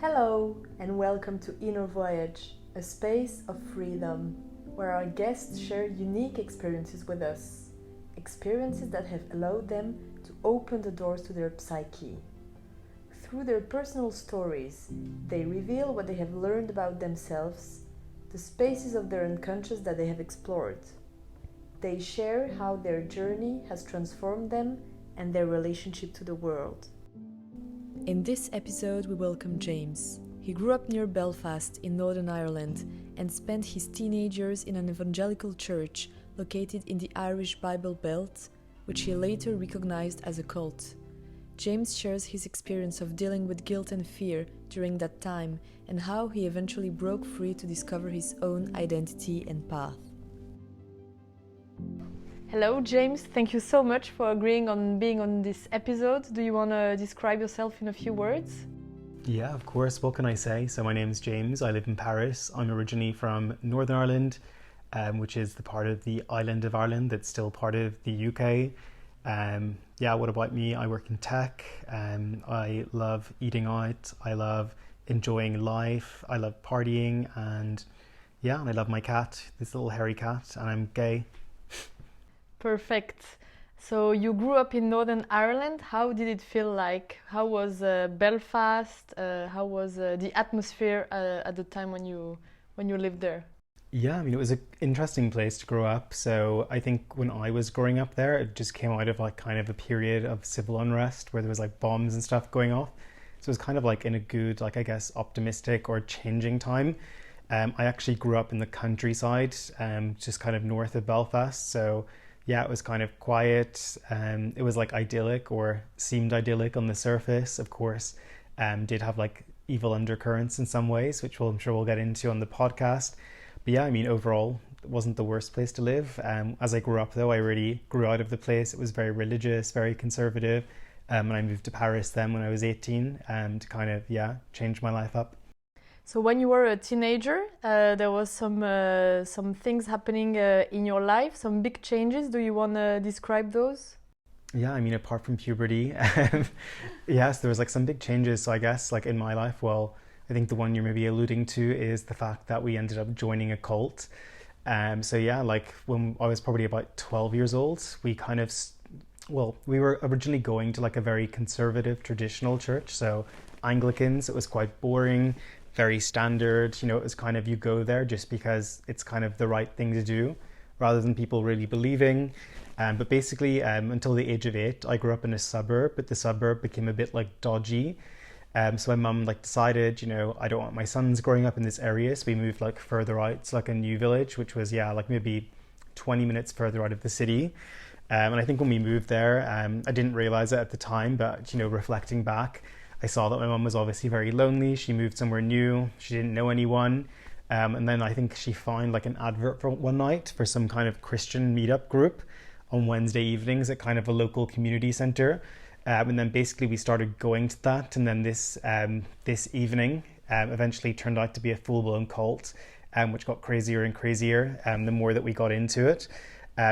Hello and welcome to Inner Voyage, a space of freedom, where our guests share unique experiences with us, experiences that have allowed them to open the doors to their psyche. Through their personal stories, they reveal what they have learned about themselves, the spaces of their unconscious that they have explored. They share how their journey has transformed them and their relationship to the world. In this episode, we welcome James. He grew up near Belfast in Northern Ireland and spent his teenage years in an evangelical church located in the Irish Bible Belt, which he later recognized as a cult. James shares his experience of dealing with guilt and fear during that time and how he eventually broke free to discover his own identity and path. Hello, James. Thank you so much for agreeing on being on this episode. Do you want to describe yourself in a few words? Yeah, of course. What can I say? So my name's James. I live in Paris. I'm originally from Northern Ireland, which is the part of the island of Ireland that's still part of the UK. What about me? I work in tech. I love eating out. I love enjoying life. I love partying. And I love my cat, this little hairy cat, and I'm gay. Perfect. So you grew up in Northern Ireland. How did it feel like? How was Belfast? How was the atmosphere at the time when you lived there? Yeah, it was an interesting place to grow up. So I think when I was growing up there, it just came out of kind of a period of civil unrest where there was bombs and stuff going off. So it was kind of in a good, optimistic or changing time. I actually grew up in the countryside, just kind of north of Belfast. So yeah, it was kind of quiet. It was idyllic, or seemed idyllic on the surface. Of course, did have evil undercurrents in some ways, which I'm sure we'll get into on the podcast. But yeah, overall, it wasn't the worst place to live. As I grew up, though, I really grew out of the place. It was very religious, very conservative. And I moved to Paris then when I was 18 to kind of, change my life up. So when you were a teenager, there was some things happening in your life, some big changes. Do you want to describe those? Yeah, apart from puberty, yes, there was some big changes. So I guess in my life, well, I think the one you're maybe alluding to is the fact that we ended up joining a cult. When I was probably about 12 years old, we were originally going to a very conservative traditional church. So Anglicans, it was quite boring, very standard. It was kind of, you go there just because it's kind of the right thing to do rather than people really believing. But basically, until the age of 8, I grew up in a suburb, but the suburb became a bit dodgy. So my mum decided, I don't want my sons growing up in this area. So we moved further out to a new village, which was, maybe 20 minutes further out of the city. And I think when we moved there, I didn't realize it at the time, but, reflecting back, I saw that my mum was obviously very lonely. She moved somewhere new. She didn't know anyone. And then I think she found an advert for one night for some kind of Christian meetup group on Wednesday evenings at kind of a local community center. And then basically we started going to that. And then this evening eventually turned out to be a full-blown cult, which got crazier and crazier the more that we got into it.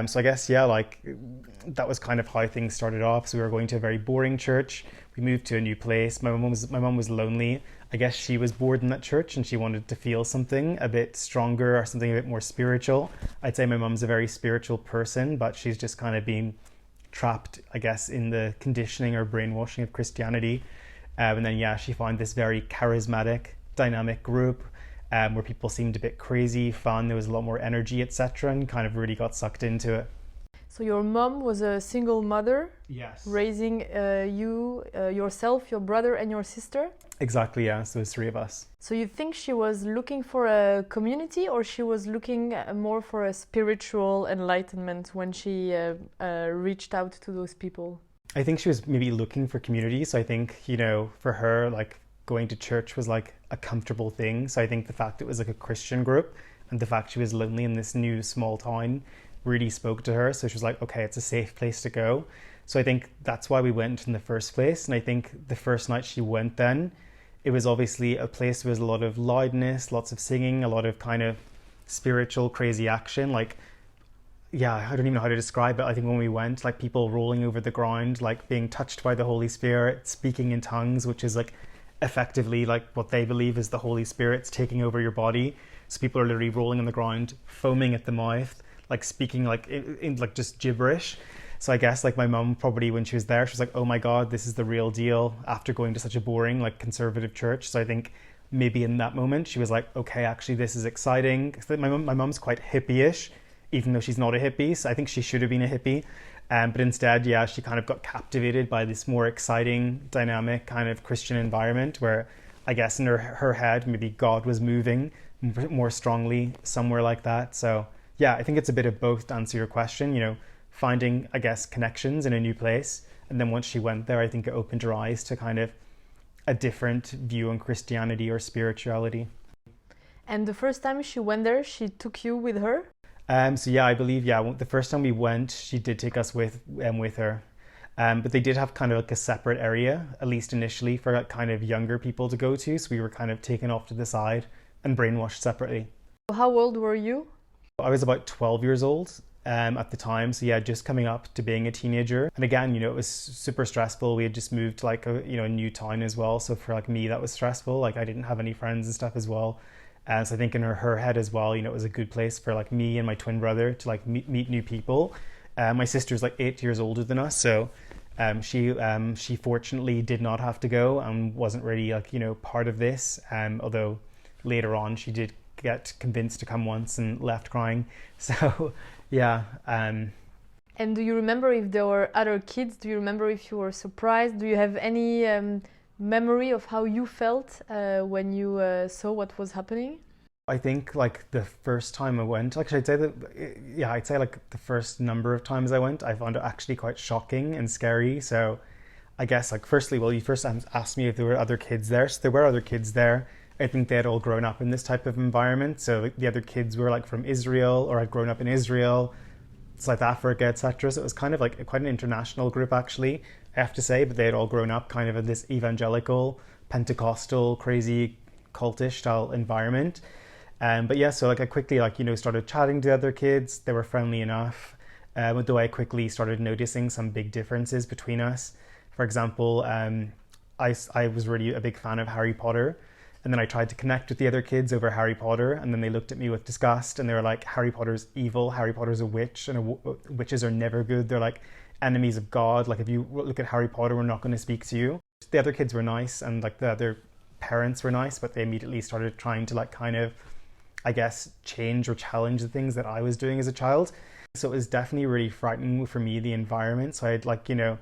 So I guess, that was kind of how things started off. So we were going to a very boring church. We moved to a new place. My mum was lonely. I guess she was bored in that church and she wanted to feel something a bit stronger or something a bit more spiritual. I'd say my mum's a very spiritual person, but she's just kind of been trapped, I guess, in the conditioning or brainwashing of Christianity. And then, she found this very charismatic, dynamic group where people seemed a bit crazy, fun, there was a lot more energy, etc., and kind of really got sucked into it. So your mom was a single mother? Yes. Raising yourself, your brother and your sister? Exactly, yes, those three of us. So you think she was looking for a community, or she was looking more for a spiritual enlightenment when she reached out to those people? I think she was maybe looking for community. So I think, for her, going to church was a comfortable thing. So I think the fact it was a Christian group and the fact she was lonely in this new small town really spoke to her. So she was okay, it's a safe place to go. So I think that's why we went in the first place. And I think the first night she went then, it was obviously a place where there was a lot of loudness, lots of singing, a lot of kind of spiritual crazy action. I don't even know how to describe it. I think when we went, people rolling over the ground, being touched by the Holy Spirit, speaking in tongues, which is effectively like what they believe is the Holy Spirit's taking over your body. So people are literally rolling on the ground, foaming at the mouth, like speaking like in like just gibberish. So I guess like my mum probably when she was there, she was like, oh my God, this is the real deal after going to such a boring like conservative church. So I think maybe in that moment she was like, okay, actually this is exciting. My mum's quite hippie-ish, even though she's not a hippie. So I think she should have been a hippie. But instead, yeah, she kind of got captivated by this more exciting, dynamic kind of Christian environment where I guess in her head, maybe God was moving more strongly somewhere like that. So yeah, I think it's a bit of both to answer your question, you know, finding, I guess, connections in a new place. And then once she went there, I think it opened her eyes to kind of a different view on Christianity or spirituality. And the first time she went there, she took you with her? So yeah, I believe, yeah, the first time we went, she did take us with her. But they did have kind of like a separate area, at least initially, for like kind of younger people to go to. So we were kind of taken off to the side and brainwashed separately. How old were you? I was about 12 years old at the time. So yeah, just coming up to being a teenager. And again, you know, it was super stressful. We had just moved to like a new town as well. So for like me, that was stressful. Like I didn't have any friends and stuff as well. So I think in her head as well, you know, it was a good place for like me and my twin brother to like meet new people. My sister's like 8 years older than us. So she fortunately did not have to go and wasn't really like, you know, part of this. Although later on she did get convinced to come once and left crying. So yeah. And do you remember if there were other kids? Do you remember if you were surprised? Do you have any memory of how you felt when you saw what was happening? I think like the first time I went, actually I'd say like the first number of times I went, I found it actually quite shocking and scary. So I guess like firstly, well, you first asked me if there were other kids there. So there were other kids there. I think they had all grown up in this type of environment. So like, the other kids were like from Israel or had grown up in Israel, South Africa, etc. So it was kind of like quite an international group actually, I have to say, but they had all grown up kind of in this evangelical, Pentecostal, crazy, cultish style environment. But yeah, so like I quickly like, you know, started chatting to other kids. They were friendly enough. Though I quickly started noticing some big differences between us. For example, I was really a big fan of Harry Potter. And then I tried to connect with the other kids over Harry Potter. And then they looked at me with disgust and they were like, Harry Potter's evil. Harry Potter's a witch and witches are never good. They're like enemies of God. Like if you look at Harry Potter, we're not going to speak to you. The other kids were nice and like the other parents were nice, but they immediately started trying to like kind of, I guess, change or challenge the things that I was doing as a child. So it was definitely really frightening for me, the environment. So I'd like, you know,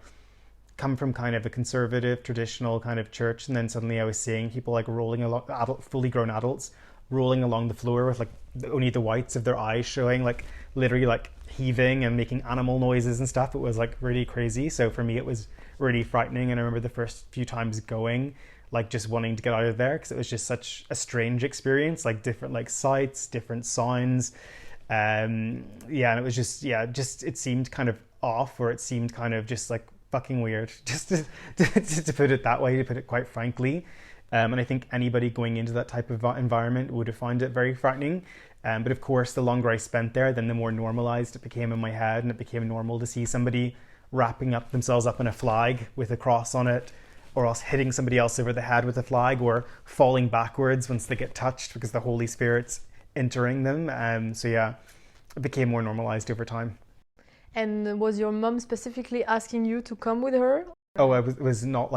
come from kind of a conservative, traditional kind of church. And then suddenly I was seeing people like rolling along, fully grown adults, rolling along the floor with like only the whites of their eyes showing, like literally like heaving and making animal noises and stuff. It was like really crazy. So for me, it was really frightening. And I remember the first few times going, like just wanting to get out of there because it was just such a strange experience, like different like sights, different sounds. And it was just, it seemed kind of off, or it seemed kind of just like fucking weird, just to put it that way, to put it quite frankly. And I think anybody going into that type of environment would have found it very frightening. But of course, the longer I spent there, then the more normalized it became in my head, and it became normal to see somebody wrapping up themselves up in a flag with a cross on it, or else hitting somebody else over the head with a flag, or falling backwards once they get touched because the Holy Spirit's entering them. So yeah, it became more normalized over time. And was your mom specifically asking you to come with her? Oh, it was not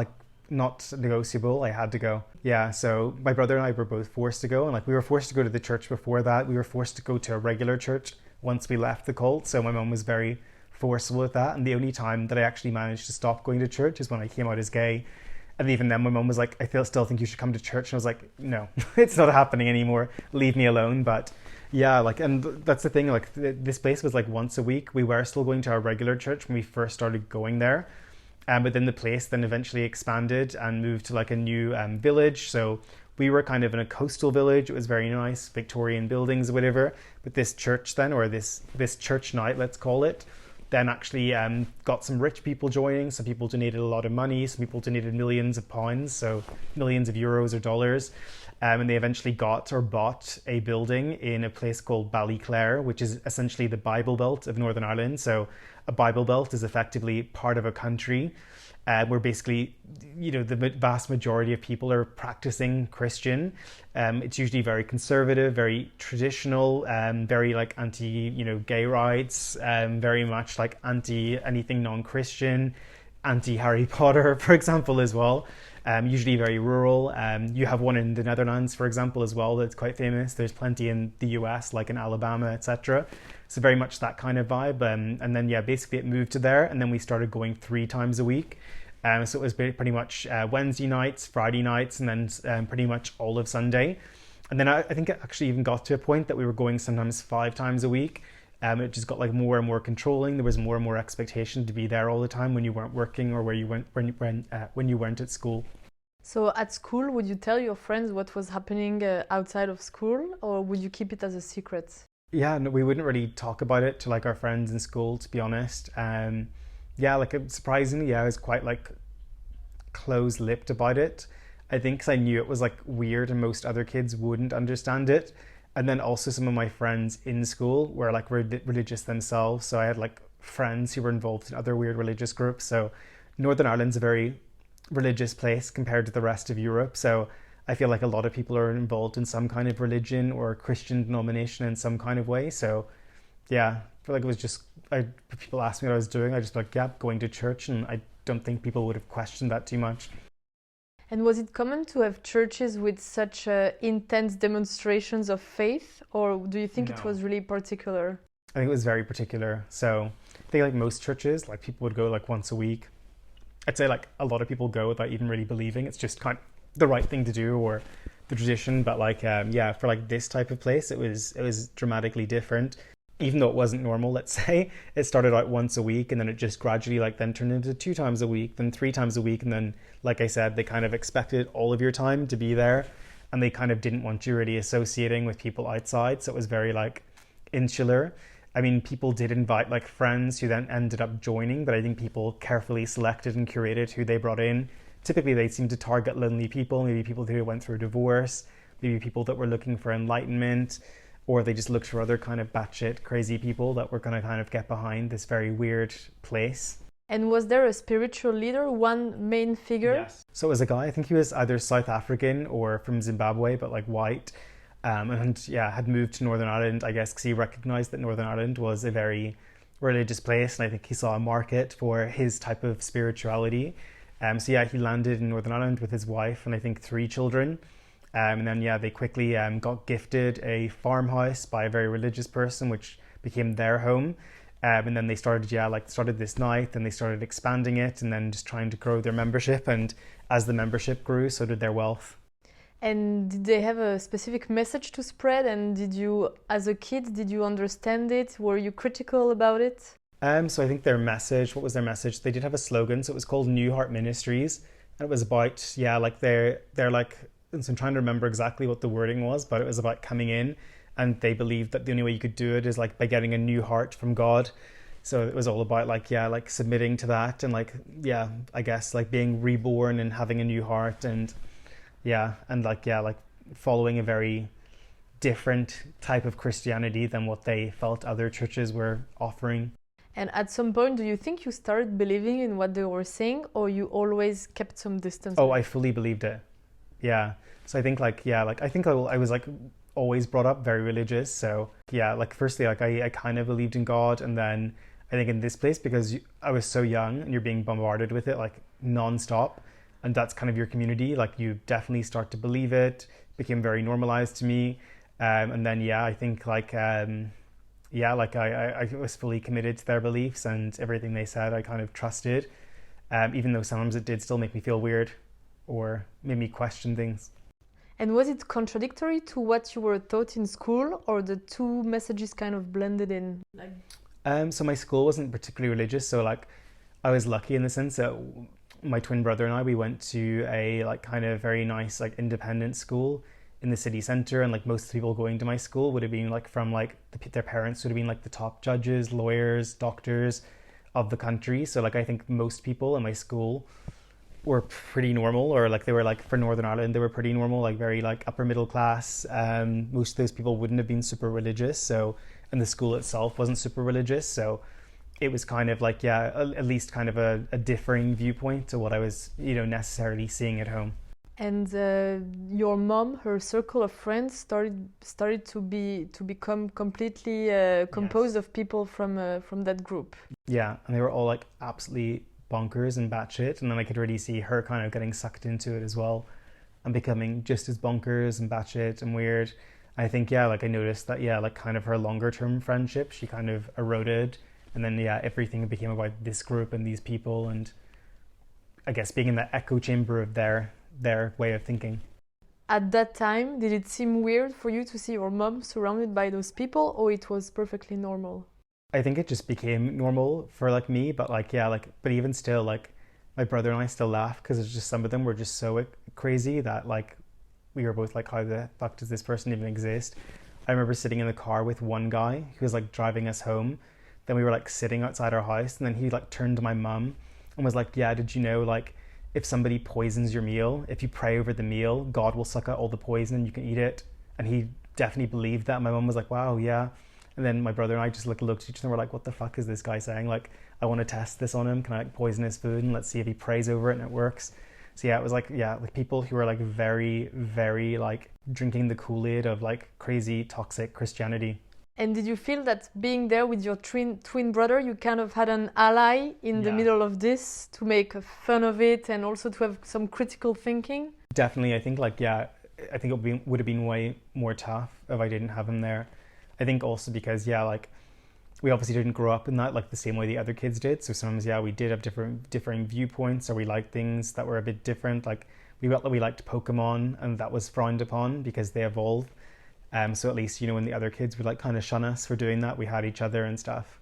negotiable. I had to go. Yeah, so my brother and I were both forced to go, and like we were forced to go to the church before that. We were forced to go to a regular church once we left the cult. So my mom was very forceful with that, and the only time that I actually managed to stop going to church is when I came out as gay. And even then my mom was like, I still think you should come to church. And I was like, no, it's not happening anymore. Leave me alone. But yeah, like, and that's the thing, like this place was like once a week. We were still going to our regular church when we first started going there. But then the place then eventually expanded and moved to like a new village. So we were kind of in a coastal village. It was very nice, Victorian buildings or whatever. But this church then, or this church night, let's call it, then actually got some rich people joining. Some people donated a lot of money. Some people donated millions of pounds, so millions of euros or dollars. And they eventually got or bought a building in a place called Ballyclare, which is essentially the Bible Belt of Northern Ireland. So a Bible Belt is effectively part of a country where basically, the vast majority of people are practicing Christian. It's usually very conservative, very traditional, very like anti, gay rights, very much like anti anything non-Christian, anti Harry Potter, for example, as well. Usually very rural. You have one in the Netherlands, for example, as well, that's quite famous. There's plenty in the US, like in Alabama, etc. So very much that kind of vibe. And then, basically it moved to there. And then we started going 3 times a week. So it was pretty much Wednesday nights, Friday nights, and then pretty much all of Sunday. And then I think it actually even got to a point that we were going sometimes 5 times a week. It just got like more and more controlling. There was more and more expectation to be there all the time when you weren't working or where you went when you weren't at school. So at school, would you tell your friends what was happening outside of school, or would you keep it as a secret? Yeah, no, we wouldn't really talk about it to like our friends in school, to be honest. Surprisingly, I was quite like close-lipped about it. I think because I knew it was like weird and most other kids wouldn't understand it. And then also some of my friends in school were like religious themselves. So I had like friends who were involved in other weird religious groups. So Northern Ireland's a very religious place compared to the rest of Europe. So I feel like a lot of people are involved in some kind of religion or Christian denomination in some kind of way. So yeah, I feel like it was just, people asked me what I was doing. I just like, going to church. And I don't think people would have questioned that too much. And was it common to have churches with such intense demonstrations of faith, or do you think it was really particular? I think it was very particular. So I think like most churches, like people would go like once a week. I'd say like a lot of people go without even really believing. It's just kind of the right thing to do or the tradition. But like, for like this type of place, it was dramatically different. Even though it wasn't normal, let's say, it started out once a week and then it just gradually like then turned into 2 times a week, then 3 times a week. And then, like I said, they kind of expected all of your time to be there and they kind of didn't want you really associating with people outside. So it was very like insular. I mean, people did invite like friends who then ended up joining, but I think people carefully selected and curated who they brought in. Typically, they seemed to target lonely people, maybe people who went through a divorce, maybe people that were looking for enlightenment, or they just looked for other kind of batshit crazy people that were going to kind of get behind this very weird place. And was there a spiritual leader, one main figure? Yes. So it was a guy, I think he was either South African or from Zimbabwe, but like white. Had moved to Northern Ireland, I guess, because he recognised that Northern Ireland was a very religious place. And I think he saw a market for his type of spirituality. He landed in Northern Ireland with his wife and I think 3 children. And then, they quickly got gifted a farmhouse by a very religious person, which became their home. And then they started this night, and they started expanding it and then just trying to grow their membership. And as the membership grew, so did their wealth. And did they have a specific message to spread? And as a kid, did you understand it? Were you critical about it? So I think their message, what was their message? They did have a slogan. So it was called New Heart Ministries. And it was about, they're like, and so I'm trying to remember exactly what the wording was, but it was about coming in and they believed that the only way you could do it is like by getting a new heart from God. So it was all about like submitting to that and I guess like being reborn and having a new heart and following a very different type of Christianity than what they felt other churches were offering. And at some point, do you think you started believing in what they were saying, or you always kept some distance? Oh, I fully believed it. Yeah. So I think I was like always brought up very religious. So firstly, I kind of believed in God. And then I think in this place, because I was so young and you're being bombarded with it like nonstop. And that's kind of your community. Like you definitely start to believe it, became very normalized to me. And then, I think I was fully committed to their beliefs and everything they said, I kind of trusted, even though sometimes it did still make me feel weird or made me question things. And was it contradictory to what you were taught in school, or the 2 messages kind of blended in? So my school wasn't particularly religious, so like I was lucky in the sense that my twin brother and I, we went to a like kind of very nice like independent school in the city centre, and like most people going to my school would have been like from like their parents would have been like the top judges, lawyers, doctors of the country. So like I think most people in my school were pretty normal, or like they were like for Northern Ireland they were pretty normal, like very like upper middle class. Most of those people wouldn't have been super religious, so and the school itself wasn't super religious, so it was kind of like, yeah, at least kind of a differing viewpoint to what I was, necessarily seeing at home. And your mom, her circle of friends started to become completely composed of people from that group. Yeah, and they were all like absolutely bonkers and batshit, and then I could really see her kind of getting sucked into it as well, and becoming just as bonkers and batshit and weird. I think, yeah, like I noticed that, yeah, like kind of her longer term friendship, she kind of eroded, and then yeah, everything became about this group and these people, and I guess being in the echo chamber of their way of thinking. At that time, did it seem weird for you to see your mom surrounded by those people, or it was perfectly normal? I think it just became normal for like me, but like, yeah, like, but even still, like my brother and I still laugh because it's just some of them were just so crazy that like we were both like, how the fuck does this person even exist? I remember sitting in the car with one guy who was like driving us home. Then we were like sitting outside our house, and then he like turned to my mum and was like, yeah, did you know, like, if somebody poisons your meal, if you pray over the meal, God will suck out all the poison and you can eat it. And he definitely believed that. My mum was like, wow, yeah. And then my brother and I just like looked at each other and were like, what the fuck is this guy saying? Like, I want to test this on him. Can I like poison his food and let's see if he prays over it and it works? So yeah, it was like, yeah, like people who were like very, very like drinking the Kool-Aid of like crazy toxic Christianity. And did you feel that being there with your twin brother, you kind of had an ally in the middle of this to make fun of it and also to have some critical thinking? Definitely. I think like, yeah, I think it would have been way more tough if I didn't have him there. I think also because, yeah, like we obviously didn't grow up in that like the same way the other kids did. So sometimes, yeah, we did have differing viewpoints, or we liked things that were a bit different. Like we liked Pokemon, and that was frowned upon because they evolve. So at least, when the other kids would like kind of shun us for doing that, we had each other and stuff.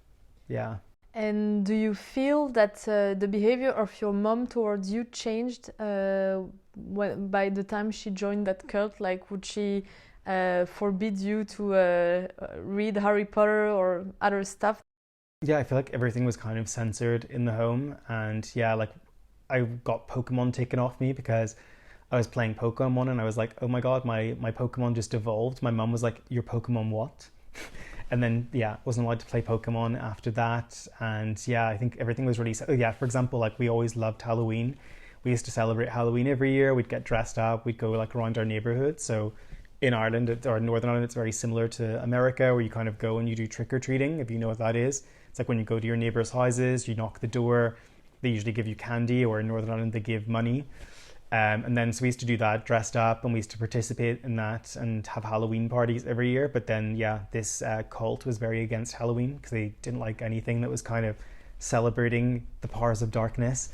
Yeah. And do you feel that the behavior of your mom towards you changed by the time she joined that cult? Like, would she forbid you to read Harry Potter or other stuff? Yeah, I feel like everything was kind of censored in the home. And yeah, like I got Pokemon taken off me because I was playing Pokemon and I was like, oh my God, my Pokemon just evolved. My mum was like, your Pokemon what? And then, yeah, wasn't allowed to play Pokemon after that. And yeah, I think everything was really... Oh yeah, for example, like we always loved Halloween. We used to celebrate Halloween every year. We'd get dressed up. We'd go like around our neighborhood. So in Ireland or Northern Ireland, it's very similar to America, where you kind of go and you do trick-or-treating, if you know what that is. It's like when you go to your neighbors' houses, you knock the door. They usually give you candy, or in Northern Ireland, they give money. And then so we used to do that dressed up, and we used to participate in that and have Halloween parties every year. But then, yeah, this cult was very against Halloween because they didn't like anything that was kind of celebrating the powers of darkness.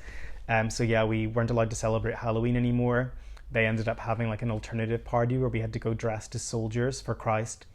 So yeah, we weren't allowed to celebrate Halloween anymore. They ended up having like an alternative party where we had to go dressed as soldiers for Christ.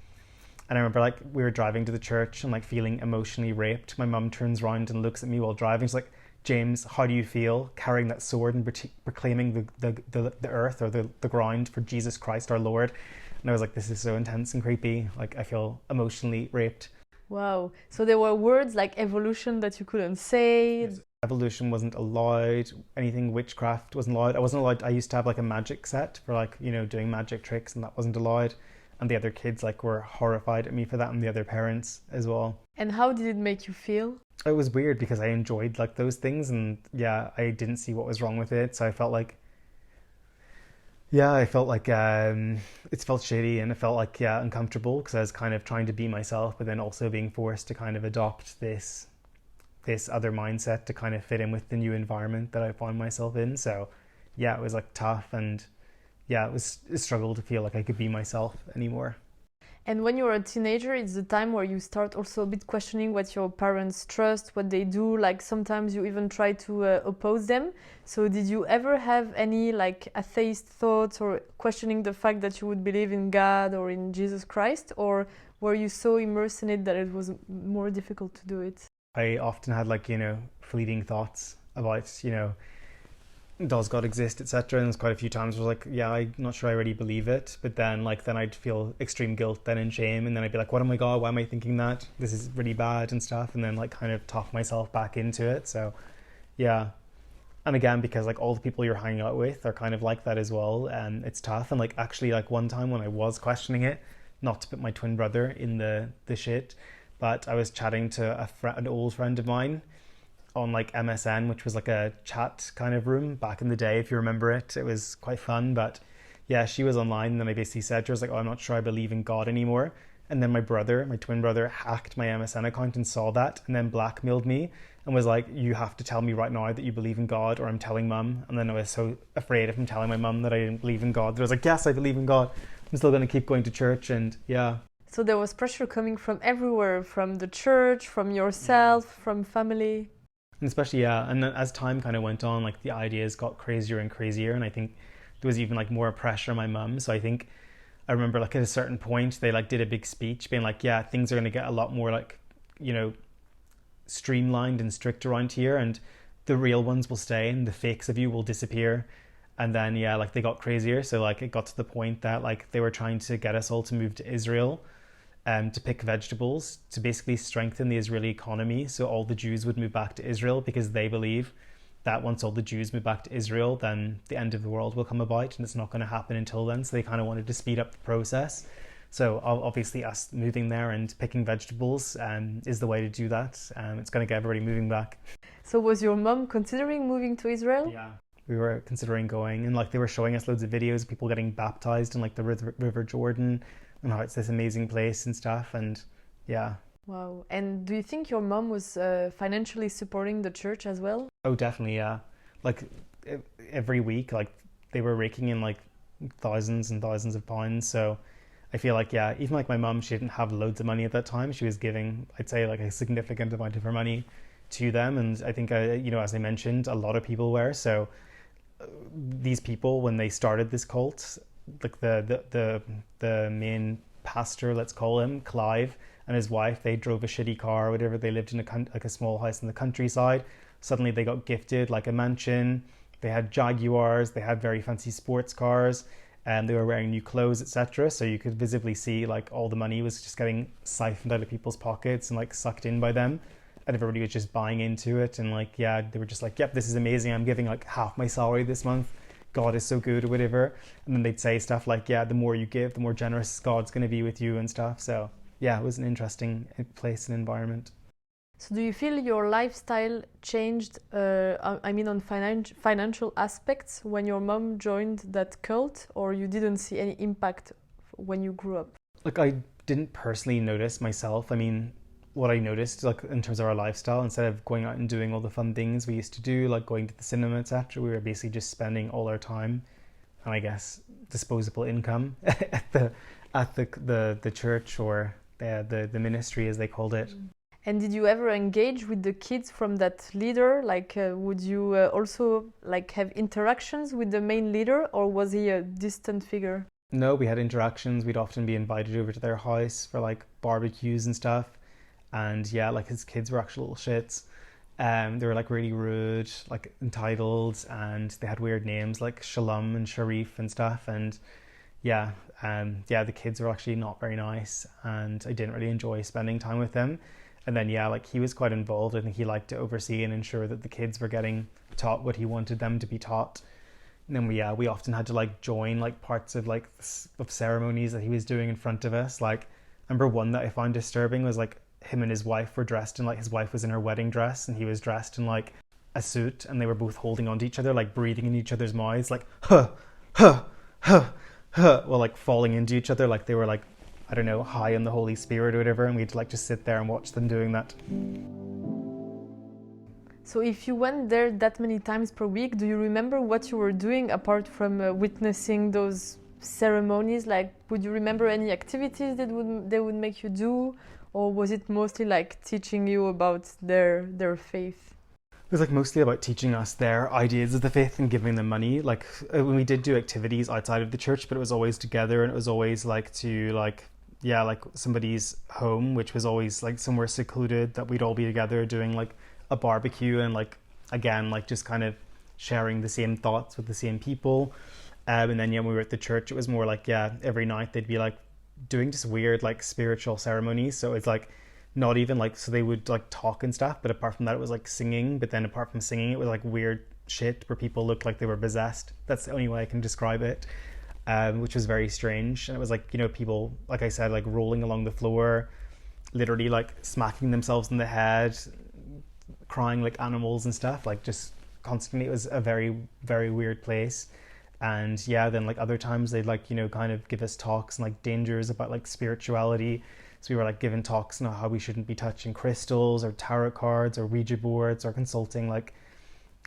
And I remember like we were driving to the church and like feeling emotionally raped. My mum turns around and looks at me while driving. She's like, James, how do you feel carrying that sword and proclaiming the earth or the ground for Jesus Christ our Lord? And I was like, this is so intense and creepy. Like, I feel emotionally raped. Wow. So there were words like evolution that you couldn't say. Yes. Evolution wasn't allowed. Anything witchcraft wasn't allowed. I wasn't allowed. I used to have like a magic set for like, doing magic tricks, and that wasn't allowed. And the other kids like were horrified at me for that, and the other parents as well. And how did it make you feel? It was weird because I enjoyed like those things, and yeah, I didn't see what was wrong with it. So I felt like, it felt shitty, and it felt like, uncomfortable because I was kind of trying to be myself, but then also being forced to kind of adopt this other mindset to kind of fit in with the new environment that I found myself in. So yeah, it was like tough, and yeah, it was a struggle to feel like I could be myself anymore. And when you're a teenager, it's the time where you start also a bit questioning what your parents trust, what they do. Like sometimes you even try to oppose them. So did you ever have any like atheist thoughts or questioning the fact that you would believe in God or in Jesus Christ? Or were you so immersed in it that it was more difficult to do it? I often had like, fleeting thoughts about, does God exist, etc. And there's quite a few times where I was like, yeah, I'm not sure I really believe it. But then I'd feel extreme guilt then and shame, and then I'd be like, what am I, God, why am I thinking that? This is really bad and stuff. And then like kind of talk myself back into it. So yeah. And again, because like all the people you're hanging out with are kind of like that as well, and it's tough. And like actually like one time when I was questioning it, not to put my twin brother in the shit, but I was chatting to an old friend of mine on like MSN, which was like a chat kind of room back in the day, if you remember it. It was quite fun, but yeah, she was online, and then I basically said to her, I was like, oh, I'm not sure I believe in God anymore. And then my twin brother, hacked my MSN account and saw that, and then blackmailed me and was like, you have to tell me right now that you believe in God, or I'm telling mum. And then I was so afraid of him telling my mum that I didn't believe in God that I was like, yes, I believe in God. I'm still going to keep going to church. And yeah. So there was pressure coming from everywhere, from the church, from yourself, from family. And especially, yeah. And then as time kind of went on, like the ideas got crazier and crazier. And I think there was even like more pressure on my mum. So I think I remember like at a certain point, they like did a big speech being like, yeah, things are going to get a lot more like, you know, streamlined and strict around here, and the real ones will stay and the fakes of you will disappear. And then, yeah, like they got crazier. So like it got to the point that like they were trying to get us all to move to Israel to pick vegetables to basically strengthen the Israeli economy. So all the Jews would move back to Israel because they believe that once all the Jews move back to Israel, then the end of the world will come about, and it's not going to happen until then. So they kind of wanted to speed up the process. So obviously us moving there and picking vegetables is the way to do that. It's going to get everybody moving back. So was your mom considering moving to Israel? Yeah, we were considering going, and like they were showing us loads of videos of people getting baptized in like the River Jordan, and how it's this amazing place and stuff. And yeah. Wow. And do you think your mom was financially supporting the church as well? Oh, definitely, yeah. Like every week, like they were raking in like thousands and thousands of pounds. So I feel like, yeah, even like my mum, she didn't have loads of money at that time. She was giving, I'd say, like a significant amount of her money to them. And I think, you know, as I mentioned, a lot of people were. So these people, when they started this cult, like the main pastor, let's call him, Clive, and his wife, they drove a shitty car or whatever. They lived in like a small house in the countryside. Suddenly they got gifted like a mansion. They had Jaguars. They had very fancy sports cars, and they were wearing new clothes, etc. So you could visibly see like all the money was just getting siphoned out of people's pockets and like sucked in by them, and everybody was just buying into it. And like, yeah, they were just like, yep, this is amazing. I'm giving like half my salary this month. God is so good or whatever. And then they'd say stuff like, yeah, the more you give, the more generous God's going to be with you and stuff. So yeah, it was an interesting place and environment. So do you feel your lifestyle changed, on financial aspects when your mom joined that cult, or you didn't see any impact when you grew up? Like I didn't personally notice myself. I mean, what I noticed like in terms of our lifestyle, instead of going out and doing all the fun things we used to do, like going to the cinema, etc., we were basically just spending all our time and I guess disposable income at the church, or the ministry as they called it. And did you ever engage with the kids from that leader? Like, would you also like have interactions with the main leader, or was he a distant figure? No, we had interactions. We'd often be invited over to their house for like barbecues and stuff. And yeah, like his kids were actual little shits. They were like really rude, like entitled, and they had weird names like Shalom and Sharif and stuff. And yeah, the kids were actually not very nice, and I didn't really enjoy spending time with them. And then yeah, like he was quite involved. I think he liked to oversee and ensure that the kids were getting taught what he wanted them to be taught. And then we often had to like join like parts of like of ceremonies that he was doing in front of us. Like I remember one that I found disturbing was like him and his wife were dressed in like, his wife was in her wedding dress and he was dressed in like a suit, and they were both holding on to each other, like breathing in each other's mouths, like huh, huh, huh, huh, well, like falling into each other, like they were like, I don't know, high in the Holy Spirit or whatever, and we'd like just sit there and watch them doing that. So if you went there that many times per week, do you remember what you were doing apart from witnessing those ceremonies? Like, would you remember any activities that they would make you do? Or was it mostly like teaching you about their faith? It was like mostly about teaching us their ideas of the faith and giving them money. Like when we did do activities outside of the church, but it was always together, and it was always like to like, yeah, like somebody's home, which was always like somewhere secluded, that we'd all be together doing like a barbecue, and like again like just kind of sharing the same thoughts with the same people. And then yeah, when we were at the church, it was more like, yeah, every night they'd be like doing just weird like spiritual ceremonies. So it's like not even like, so they would like talk and stuff, but apart from that it was like singing. But then apart from singing, it was like weird shit where people looked like they were possessed. That's the only way I can describe it. Which was very strange. And it was like, you know, people, like I said, like rolling along the floor, literally like smacking themselves in the head, crying like animals and stuff, like just constantly. It was a very, very weird place. And yeah, then like other times they'd like, you know, kind of give us talks and like dangers about like spirituality. So we were like given talks on how we shouldn't be touching crystals or tarot cards or Ouija boards or consulting like,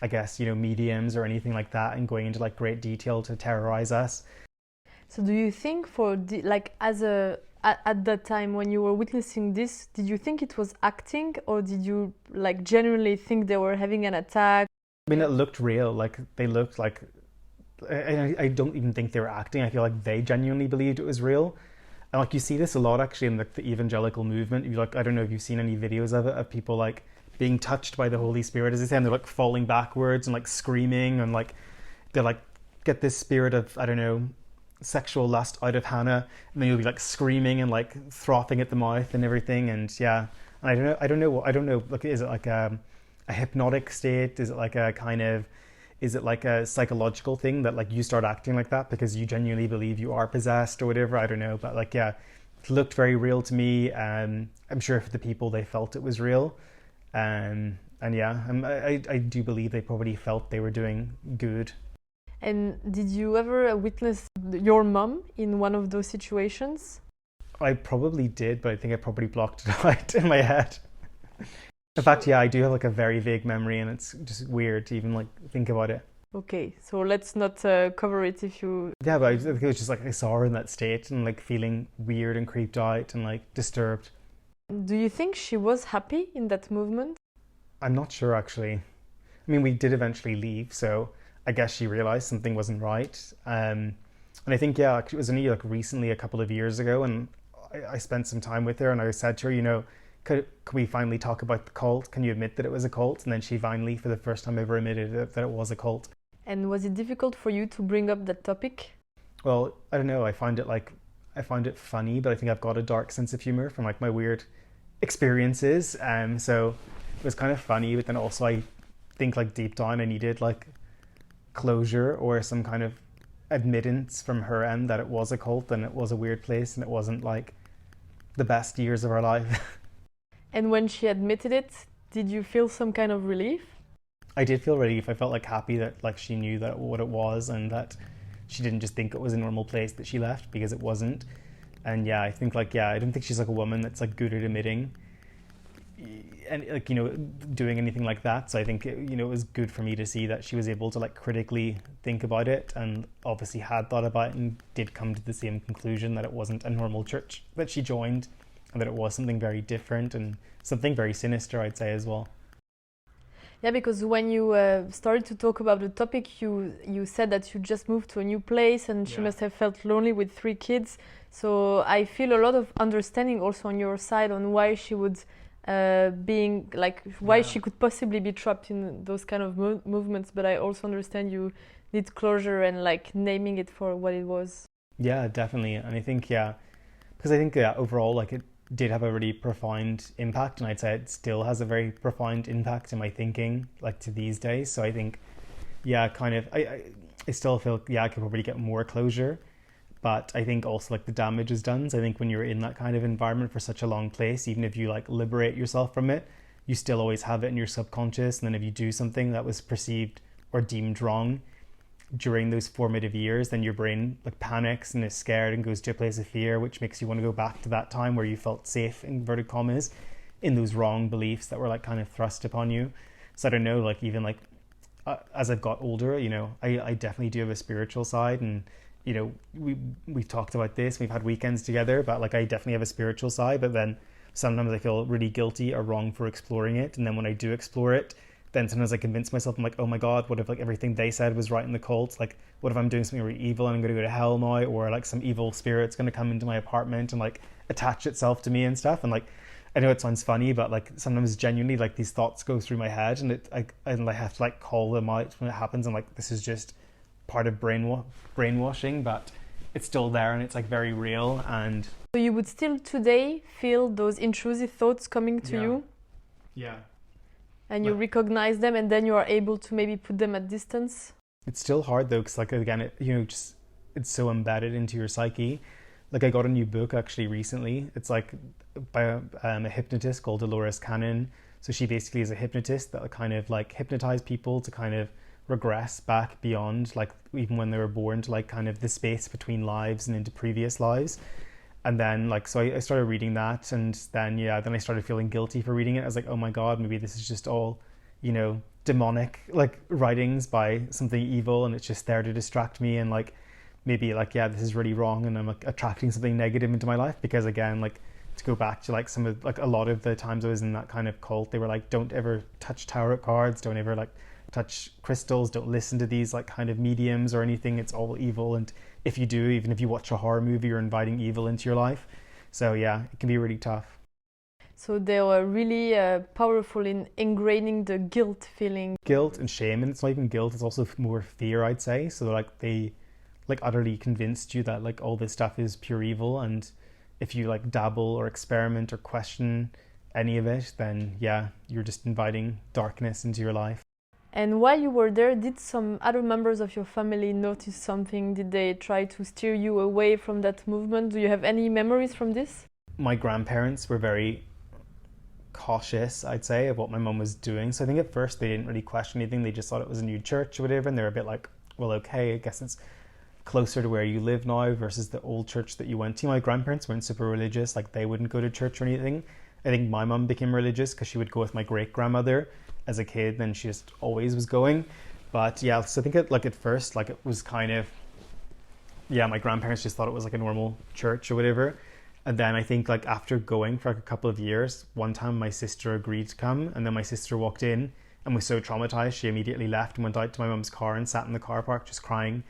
I guess, you know, mediums or anything like that, and going into like great detail to terrorize us. So do you think at that time when you were witnessing this, did you think it was acting, or did you like genuinely think they were having an attack? I mean, it looked real. Like they looked like, I don't even think they were acting. I feel like they genuinely believed it was real. And like you see this a lot actually in the evangelical movement. You like, I don't know if you've seen any videos of it, of people like being touched by the Holy Spirit, as they say, and they're like falling backwards and like screaming, and like they like get this spirit of, I don't know, sexual lust out of Hannah, and then you'll be like screaming and like frothing at the mouth and everything. And yeah, and I don't know. Like, is it like a hypnotic state? Is it like a kind of, is it like a psychological thing that like you start acting like that because you genuinely believe you are possessed or whatever? I don't know, but like yeah, it looked very real to me. I'm sure for the people, they felt it was real. And yeah, I do believe they probably felt they were doing good. And did you ever witness your mom in one of those situations? I probably did, but I think I probably blocked it out in my head. In fact, yeah, I do have like a very vague memory, and it's just weird to even like think about it. Okay, so let's not cover it if you... Yeah, but I think it was just like I saw her in that state and like feeling weird and creeped out and like disturbed. Do you think she was happy in that movement? I'm not sure actually. I mean, we did eventually leave, so I guess she realized something wasn't right. And I think, yeah, it was only like recently, a couple of years ago, and I spent some time with her, and I said to her, you know, could we finally talk about the cult? Can you admit that it was a cult? And then she finally, for the first time ever, admitted that it was a cult. And was it difficult for you to bring up that topic? Well, I don't know. I find it funny, but I think I've got a dark sense of humor from like my weird experiences. So it was kind of funny, but then also I think like deep down I needed like closure or some kind of admittance from her end that it was a cult and it was a weird place and it wasn't like the best years of our life. And when she admitted it, did you feel some kind of relief? I did feel relief. I felt like happy that like she knew that what it was, and that she didn't just think it was a normal place that she left, because it wasn't. And yeah, I think like, yeah, I don't think she's like a woman that's like good at admitting and like, you know, doing anything like that. So I think, you know, it was good for me to see that she was able to like critically think about it, and obviously had thought about it and did come to the same conclusion that it wasn't a normal church that she joined, and that it was something very different and something very sinister, I'd say, as well. Yeah, because when you started to talk about the topic, you said that you just moved to a new place, and she must have felt lonely with 3 kids. So I feel a lot of understanding also on your side on why she would she could possibly be trapped in those kind of movements. But I also understand you need closure and like naming it for what it was. Yeah, definitely. And I think, yeah, because I think overall, like, it did have a really profound impact, and I'd say it still has a very profound impact in my thinking, like, to these days. So I think, yeah, kind of, I still feel, yeah, I could probably get more closure, but I think also like the damage is done. So I think when you're in that kind of environment for such a long place, even if you like liberate yourself from it, you still always have it in your subconscious. And then if you do something that was perceived or deemed wrong during those formative years, then your brain like panics and is scared and goes to a place of fear, which makes you want to go back to that time where you felt safe, in inverted commas, in those wrong beliefs that were like kind of thrust upon you. So I don't know, like even like as I've got older, you know, I definitely do have a spiritual side, and you know, we've talked about this, we've had weekends together, but like I definitely have a spiritual side, but then sometimes I feel really guilty or wrong for exploring it. And then when I do explore it, then sometimes I convince myself, I'm like, oh my God, what if like everything they said was right in the cult? Like, what if I'm doing something really evil and I'm going to go to hell now? Or like some evil spirit's going to come into my apartment and like attach itself to me and stuff. And like, I know it sounds funny, but like sometimes genuinely like these thoughts go through my head, and I have to like call them out when it happens. I'm like, this is just part of brainwashing, but it's still there and it's like very real. And so you would still today feel those intrusive thoughts coming to you? Yeah. And you recognize them, and then you are able to maybe put them at distance? It's still hard though, because like again, it's so embedded into your psyche. like I got a new book actually recently. It's like by a hypnotist called Dolores Cannon. So she basically is a hypnotist that kind of like hypnotize people to kind of regress back beyond like even when they were born to like kind of the space between lives and into previous lives. And then like so I started reading that, and then then I started feeling guilty for reading it. I was like, oh my god, maybe this is just all, you know, demonic like writings by something evil, and it's just there to distract me, and like maybe like this is really wrong, and I'm like attracting something negative into my life. Because again, like to go back to like some of like a lot of the times I was in that kind of cult, they were like, don't ever touch tarot cards, don't ever like touch crystals, don't listen to these like kind of mediums or anything, it's all evil. And if you do, even if you watch a horror movie, you're inviting evil into your life. So yeah, it can be really tough. So they were really powerful in ingraining the guilt feeling. Guilt and shame, and it's not even guilt, it's also more fear, I'd say. So like they like utterly convinced you that like all this stuff is pure evil, and if you like dabble or experiment or question any of it, then you're just inviting darkness into your life. And while you were there, did some other members of your family notice something? Did they try to steer you away from that movement? Do you have any memories from this? My grandparents were very cautious, I'd say, of what my mum was doing. So I think at first they didn't really question anything. They just thought it was a new church or whatever, and they were a bit like, well, okay, I guess it's closer to where you live now versus the old church that you went to. My grandparents weren't super religious, like they wouldn't go to church or anything. I think my mum became religious because she would go with my great grandmother as a kid, and she just always was going. But so I think at first like it was kind of my grandparents just thought it was like a normal church or whatever. And then I think like after going for like a couple of years, one time my sister agreed to come, and then my sister walked in and was so traumatized she immediately left and went out to my mum's car and sat in the car park just crying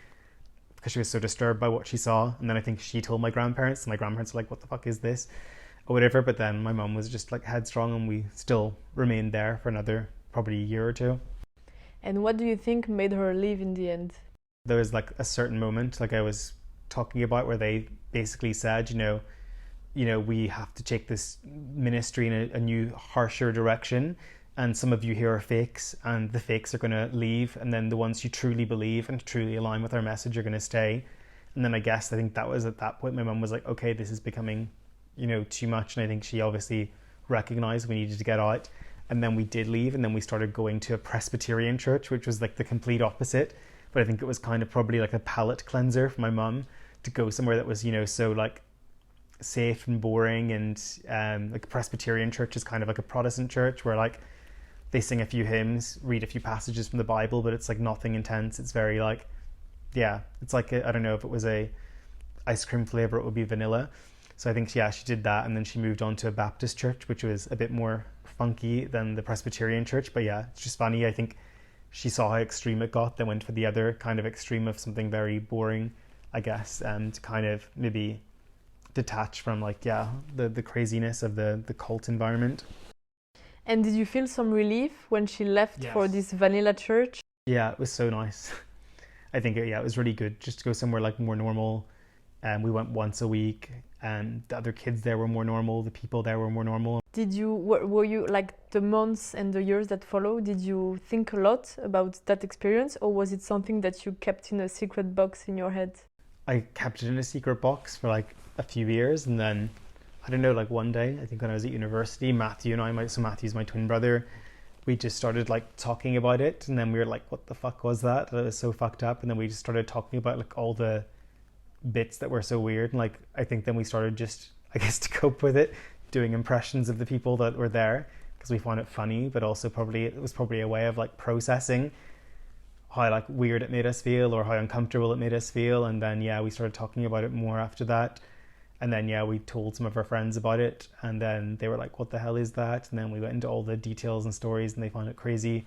because she was so disturbed by what she saw. And then I think she told my grandparents, and my grandparents were like, what the fuck is this or whatever. But then my mum was just like headstrong, and we still remained there for another probably a year or two. And what do you think made her leave in the end? There was like a certain moment like I was talking about where they basically said, you know, we have to take this ministry in a new, harsher direction, and some of you here are fakes, and the fakes are going to leave, and then the ones who truly believe and truly align with our message are going to stay. And then I think that was at that point my mum was like, okay, this is becoming, you know, too much. And I think she obviously recognized we needed to get out. And then we did leave, and then we started going to a Presbyterian church, which was like the complete opposite. But I think it was kind of probably like a palate cleanser for my mum to go somewhere that was, you know, so like safe and boring. And like a Presbyterian church is kind of like a Protestant church where like they sing a few hymns, read a few passages from the Bible, but it's like nothing intense. It's very like, it's like I don't know, if it was a ice cream flavor, it would be vanilla. So I think she did that, and then she moved on to a Baptist church, which was a bit more funky than the Presbyterian church. But it's just funny. I think she saw how extreme it got, then went for the other kind of extreme of something very boring, I guess, to kind of maybe detach from like the craziness of the cult environment. And did you feel some relief when she left for this vanilla church? Yeah, it was so nice. I think it was really good just to go somewhere like more normal. We went once a week, and the other kids there were more normal, the people there were more normal. Were you like the months and the years that followed, did you think a lot about that experience, or was it something that you kept in a secret box in your head? I kept it in a secret box for like a few years, and then I don't know, like one day, I think when I was at university, Matthew and I, so Matthew's my twin brother, we just started like talking about it, and then we were like, what the fuck was that? It was so fucked up. And then we just started talking about like all the bits that were so weird, and like I think then we started just, I guess, to cope with it, doing impressions of the people that were there, because we found it funny, but also it was probably a way of like processing how like weird it made us feel or how uncomfortable it made us feel. And then we started talking about it more after that. And then we told some of our friends about it, and then they were like, what the hell is that? And then we went into all the details and stories, and they found it crazy.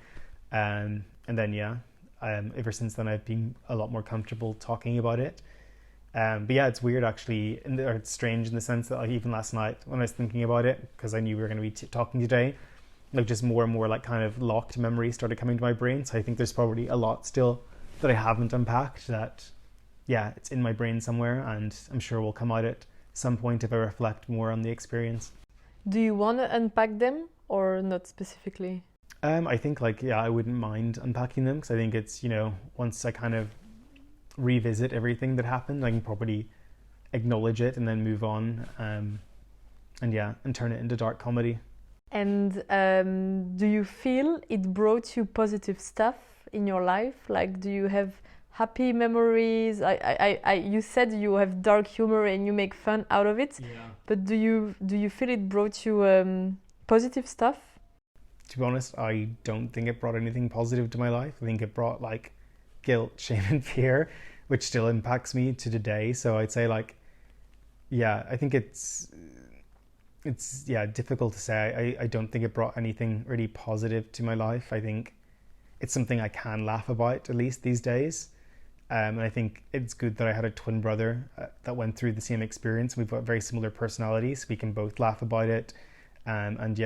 And then ever since then I've been a lot more comfortable talking about it. But it's weird actually, or it's strange in the sense that like even last night when I was thinking about it, because I knew we were going to be talking today, like just more and more like kind of locked memories started coming to my brain. So I think there's probably a lot still that I haven't unpacked that it's in my brain somewhere, and I'm sure will come out at some point if I reflect more on the experience. Do you want to unpack them or not specifically? I think like I wouldn't mind unpacking them, because I think it's, you know, once I kind of revisit everything that happened, I can probably acknowledge it and then move on, and turn it into dark comedy. And do you feel it brought you positive stuff in your life? Like, do you have happy memories? You said you have dark humor and you make fun out of it. Yeah. But do you feel it brought you positive stuff? To be honest, I don't think it brought anything positive to my life. I think it brought like guilt, shame, and fear, which still impacts me to today. So I'd say like, yeah, I think it's difficult to say. I don't think it brought anything really positive to my life. I think it's something I can laugh about, at least these days. And I think it's good that I had a twin brother that went through the same experience. We've got very similar personalities. We can both laugh about it, and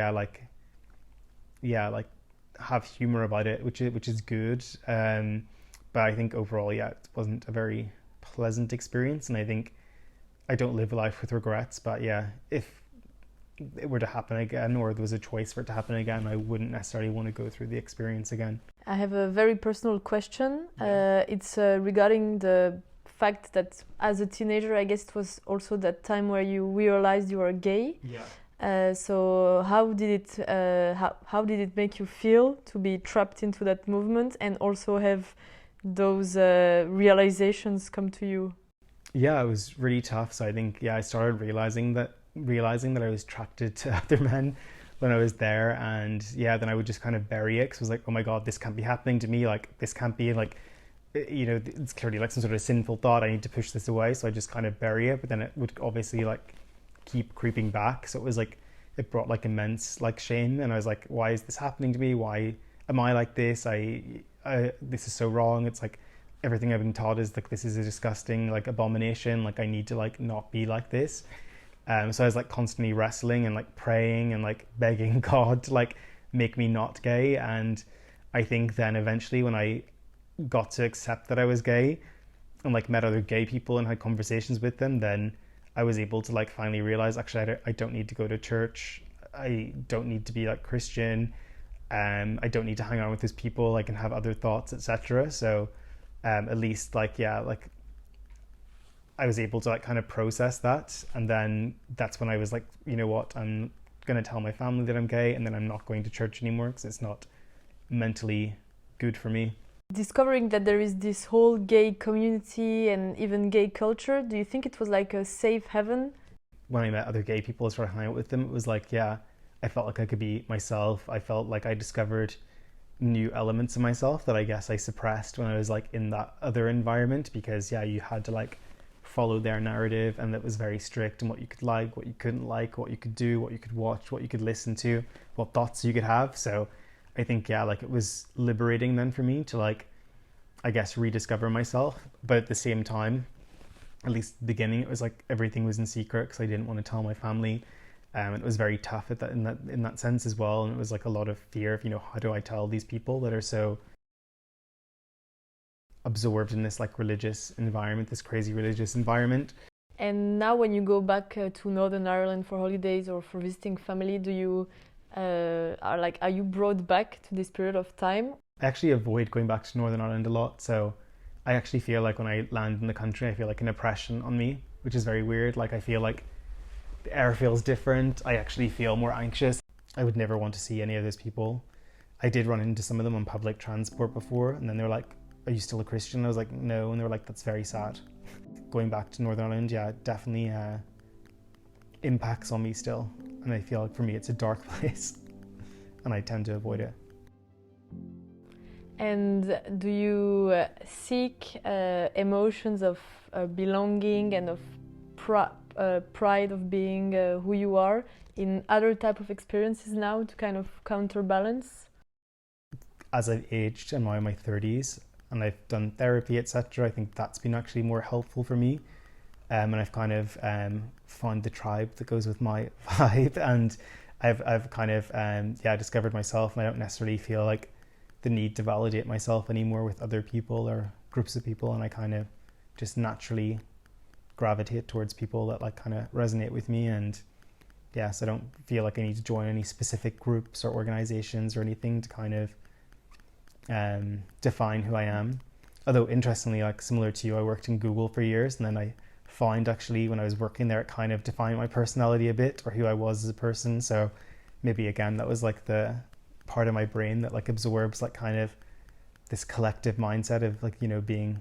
have humor about it, which is good. But I think overall, it wasn't a very pleasant experience. And I think I don't live a life with regrets. But yeah, if it were to happen again, or there was a choice for it to happen again, I wouldn't necessarily want to go through the experience again. I have a very personal question. It's regarding the fact that as a teenager, I guess it was also that time where you realized you were gay. Yeah. So how did it make you feel to be trapped into that movement and also have those realizations come to you? Yeah, it was really tough. So I think I started realizing that I was attracted to other men when I was there, and then I would just kind of bury it, because I was like, oh my god, this can't be happening to me, like this can't be, like, it's clearly like some sort of sinful thought, I need to push this away. So I just kind of bury it, but then it would obviously like keep creeping back. So it was like, it brought like immense like shame, and I was like, why is this happening to me? Why am I like this? This is so wrong. It's like everything I've been taught is like, this is a disgusting like abomination, like I need to like not be like this. So I was like constantly wrestling and like praying and like begging God to like make me not gay. And I think then eventually when I got to accept that I was gay and like met other gay people and had conversations with them, then I was able to like finally realize, actually, I don't need to go to church. I don't need to be like Christian. I don't need to hang out with these people. I can have other thoughts, etc. So at least like I was able to like kind of process that, and then that's when I was like, you know what, I'm gonna tell my family that I'm gay, and then I'm not going to church anymore because it's not mentally good for me. Discovering that there is this whole gay community and even gay culture, do you think it was like a safe haven? When I met other gay people and started hanging out with them, it was like, I felt like I could be myself. I felt like I discovered new elements of myself that I guess I suppressed when I was like in that other environment, because you had to like follow their narrative, and that was very strict on what you could like, what you couldn't like, what you could do, what you could watch, what you could listen to, what thoughts you could have. So I think like it was liberating then for me to like, I guess, rediscover myself. But at the same time, at least at the beginning, it was like everything was in secret because I didn't want to tell my family. It was very tough in that sense as well, and it was like a lot of fear of, how do I tell these people that are so absorbed in this like religious environment, this crazy religious environment. And now when you go back to Northern Ireland for holidays or for visiting family, do you are you brought back to this period of time? I actually avoid going back to Northern Ireland a lot. So I actually feel like when I land in the country, I feel like an oppression on me, which is very weird. Like I feel like the air feels different. I actually feel more anxious. I would never want to see any of those people. I did run into some of them on public transport before, and then they were like, are you still a Christian? I was like, no. And they were like, that's very sad. Going back to Northern Ireland, definitely impacts on me still. And I feel like for me, it's a dark place and I tend to avoid it. And do you seek emotions of belonging and of pride of being who you are in other type of experiences now to kind of counterbalance? As I've aged and now in my 30s and I've done therapy, etc., I think that's been actually more helpful for me. And I've kind of found the tribe that goes with my vibe, and I've kind of discovered myself, and I don't necessarily feel like the need to validate myself anymore with other people or groups of people, and I kind of just naturally gravitate towards people that like kind of resonate with me. And so I don't feel like I need to join any specific groups or organizations or anything to kind of define who I am. Although interestingly, like similar to you, I worked in Google for years, and then I find actually when I was working there. It kind of defined my personality a bit, or who I was as a person. So maybe again that was like the part of my brain that like absorbs like kind of this collective mindset of like, you know, being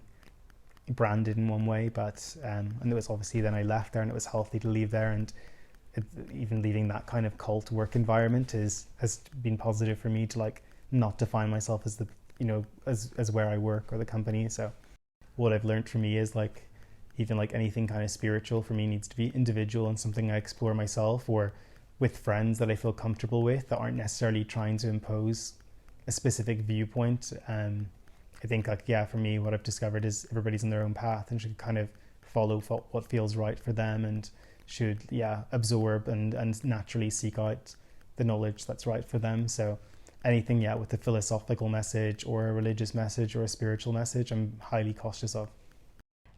branded in one way. But and it was obviously then I left there, and it was healthy to leave there, and even leaving that kind of cult work environment has been positive for me to like not define myself as the, you know, as where I work or the company. So what I've learned for me is like even like anything kind of spiritual for me needs to be individual and something I explore myself, or with friends that I feel comfortable with that aren't necessarily trying to impose a specific viewpoint. I think like, yeah, for me, what I've discovered is everybody's on their own path and should kind of follow what feels right for them, and should, yeah, absorb and naturally seek out the knowledge that's right for them. So anything, yeah, with a philosophical message or a religious message or a spiritual message, I'm highly cautious of.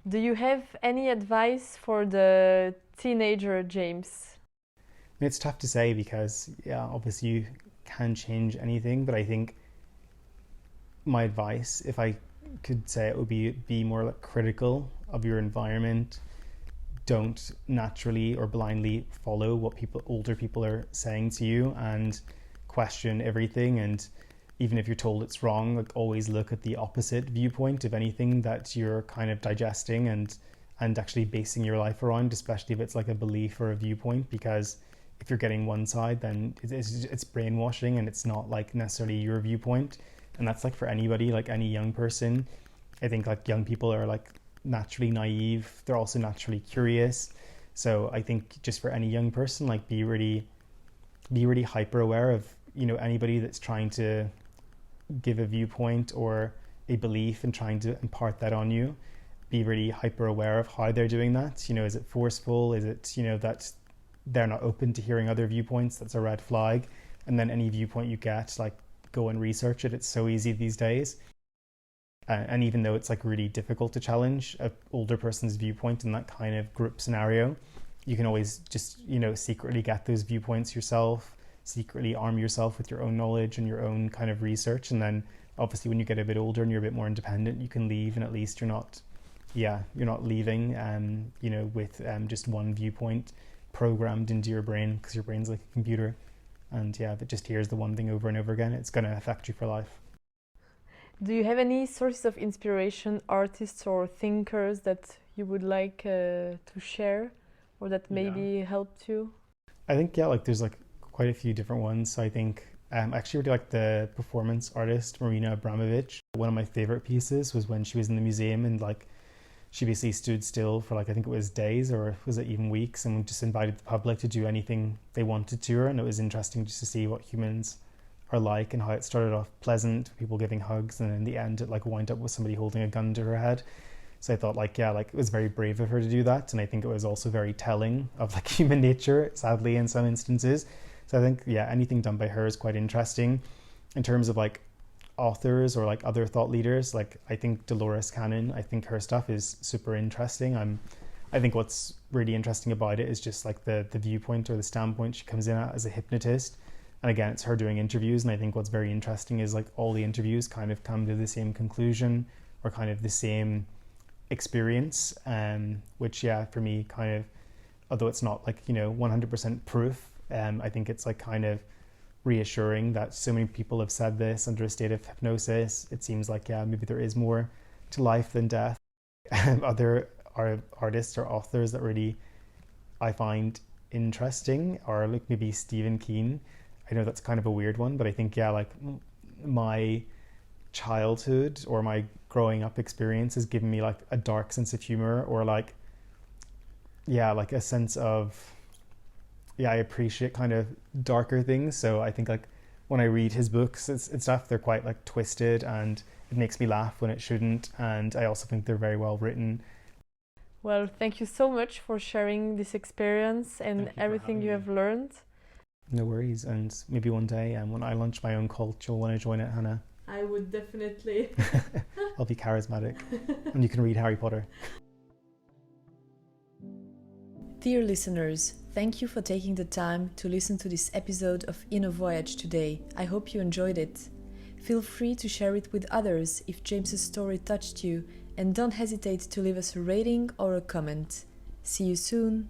Do you have any advice for the teenager James? It's tough to say because, yeah, obviously you can change anything, but I think my advice, if I could say it, would be more like critical of your environment. Don't naturally or blindly follow what older people are saying to you, and question everything. And even if you're told it's wrong, like always look at the opposite viewpoint of anything that you're kind of digesting and actually basing your life around, especially if it's like a belief or a viewpoint, because if you're getting one side, then it's brainwashing and it's not like necessarily your viewpoint. And that's like for anybody, like any young person. I think like young people are like naturally naive. They're also naturally curious. So I think just for any young person, like be really hyper aware of, you know, anybody that's trying to give a viewpoint or a belief and trying to impart that on you. Be really hyper aware of how they're doing that. You know, is it forceful? Is it, you know, that they're not open to hearing other viewpoints? That's a red flag. And then any viewpoint you get, like, go and research it. It's so easy these days. And even though it's like really difficult to challenge an older person's viewpoint in that kind of group scenario, you can always just, you know, secretly get those viewpoints yourself, secretly arm yourself with your own knowledge and your own kind of research. And then obviously when you get a bit older and you're a bit more independent, you can leave, and at least you're not leaving, you know, with just one viewpoint programmed into your brain, because your brain's like a computer. And yeah, if it just hears the one thing over and over again, it's going to affect you for life. Do you have any sources of inspiration, artists or thinkers that you would like to share, or that maybe helped you? I think, yeah, like there's like quite a few different ones. So I think I actually really like the performance artist Marina Abramovic. One of my favorite pieces was when she was in the museum and like she basically stood still for like, I think it was days, or was it even weeks, and just invited the public to do anything they wanted to her. And it was interesting just to see what humans are like, and how it started off pleasant, people giving hugs, and in the end it like wound up with somebody holding a gun to her head. So I thought like, yeah, like it was very brave of her to do that. And I think it was also very telling of like human nature, sadly, in some instances. So I think, yeah, anything done by her is quite interesting. In terms of like authors or like other thought leaders, like I think Dolores Cannon, I think her stuff is super interesting. I think what's really interesting about it is just like the viewpoint or the standpoint she comes in at as a hypnotist. And again, it's her doing interviews. And I think what's very interesting is like all the interviews kind of come to the same conclusion or kind of the same experience, which, yeah, for me kind of, although it's not like, you know, 100% proof, I think it's like kind of reassuring that so many people have said this under a state of hypnosis. It seems like, yeah, maybe there is more to life than death. Other artists or authors that really I find interesting are like maybe Stephen King. I know that's kind of a weird one, but I think, yeah, like my childhood or my growing up experience has given me like a dark sense of humor, or like, yeah, like a sense of, yeah, I appreciate kind of darker things. So I think like when I read his books and stuff, they're quite like twisted, and it makes me laugh when it shouldn't. And I also think they're very well written. Well, thank you so much for sharing this experience and everything you have learned. No worries. And maybe one day, when I launch my own cult, you'll want to join it, Hannah. I would definitely. I'll be charismatic, and you can read Harry Potter. Dear listeners, thank you for taking the time to listen to this episode of Inner Voyage today. I hope you enjoyed it. Feel free to share it with others if James's story touched you, and don't hesitate to leave us a rating or a comment. See you soon.